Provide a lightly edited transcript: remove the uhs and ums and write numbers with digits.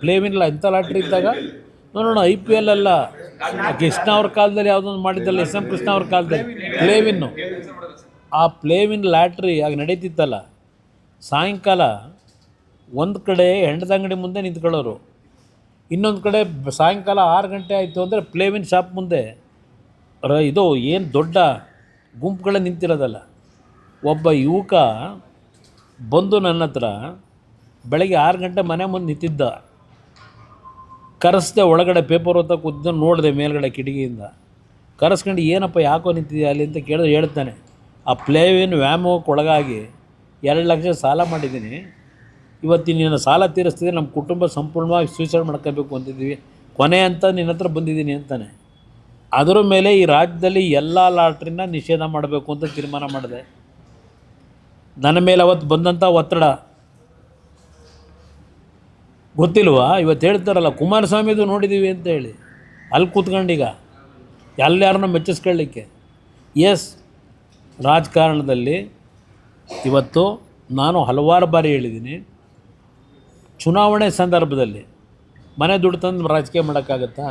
ಪ್ಲೇವಿನ್ ಎಂಥ ಲಾಟ್ರಿ ಇದ್ದಾಗ ನೋಡೋಣ IPL ಅಲ್ಲ, ಕೃಷ್ಣ ಅವ್ರ ಕಾಲದಲ್ಲಿ ಯಾವುದೊಂದು ಮಾಡಿದ್ದಲ್ಲ, SM ಕೃಷ್ಣ ಅವ್ರ ಕಾಲದಲ್ಲಿ ಪ್ಲೇವಿನ್ನು. ಆ ಪ್ಲೇವಿನ್ ಲಾಟ್ರಿ ಆಗ ನಡೀತಿತ್ತಲ್ಲ, ಸಾಯಂಕಾಲ ಒಂದು ಕಡೆ ಹೆಂಡದಂಗಡಿ ಮುಂದೆ ನಿಂತ್ಕೊಳ್ಳೋರು, ಇನ್ನೊಂದು ಕಡೆ ಸಾಯಂಕಾಲ 6 ಗಂಟೆ ಆಯಿತು ಅಂದರೆ ಪ್ಲೇವಿನ್ ಶಾಪ್ ಮುಂದೆ ಇದು ಏನು ದೊಡ್ಡ ಗುಂಪುಗಳೇ ನಿಂತಿರೋದಲ್ಲ. ಒಬ್ಬ ಯುವಕ ಬಂದು ನನ್ನ ಹತ್ರ ಬೆಳಗ್ಗೆ 6 ಗಂಟೆ ಮನೆ ಮುಂದೆ ನಿಂತಿದ್ದ. ಕರೆಸ್ದೆ, ಒಳಗಡೆ ಪೇಪರ್ ಓದ್ತಾ ಕೂತಿದ್ದ, ನೋಡಿದೆ ಮೇಲ್ಗಡೆ ಕಿಟಕಿಯಿಂದ. ಕರೆಸ್ಕೊಂಡು ಏನಪ್ಪ ಯಾಕೋ ನಿಂತಿದ್ಯಾ ಅಲ್ಲಿ ಅಂತ ಕೇಳಿದ್ರೆ ಹೇಳ್ತಾನೆ, ಆ ಪ್ಲೇವಿನ್ ವ್ಯಾಮೋಹಕ್ಕೆ ಒಳಗಾಗಿ 2 ಲಕ್ಷ ಸಾಲ ಮಾಡಿದ್ದೀನಿ, ಇವತ್ತಿನ ಸಾಲ ತೀರಿಸ್ತಿದ್ರೆ ನಮ್ಮ ಕುಟುಂಬ ಸಂಪೂರ್ಣವಾಗಿ ಸೂಸೈಡ್ ಮಾಡ್ಕೋಬೇಕು ಅಂತಿದ್ದೀವಿ, ಕೊನೆ ಅಂತ ನಿನ್ನ ಹತ್ರ ಬಂದಿದ್ದೀನಿ ಅಂತಾನೆ. ಅದರ ಮೇಲೆ ಈ ರಾಜ್ಯದಲ್ಲಿ ಎಲ್ಲ ಲಾಟ್ರಿನ ನಿಷೇಧ ಮಾಡಬೇಕು ಅಂತ ತೀರ್ಮಾನ ಮಾಡಿದೆ. ನನ್ನ ಮೇಲೆ ಅವತ್ತು ಬಂದಂಥ ಒತ್ತಡ ಗೊತ್ತಿಲ್ವಾ? ಇವತ್ತು ಹೇಳ್ತಾರಲ್ಲ ಕುಮಾರಸ್ವಾಮಿದು ನೋಡಿದ್ದೀವಿ ಅಂತ ಹೇಳಿ, ಅಲ್ಲಿ ಕೂತ್ಕೊಂಡೀಗ ಎಲ್ಲರನ್ನ ಮೆಚ್ಚಿಸ್ಕೊಳ್ಳಿಕ್ಕೆ. ಎಸ್, ರಾಜಕಾರಣದಲ್ಲಿ ಇವತ್ತು ನಾನು ಹಲವಾರು ಬಾರಿ ಹೇಳಿದ್ದೀನಿ, ಚುನಾವಣೆ ಸಂದರ್ಭದಲ್ಲಿ ಮನೆ ದುಡ್ಡು ತಂದು ರಾಜಕೀಯ ಮಾಡೋಕ್ಕಾಗತ್ತಾ?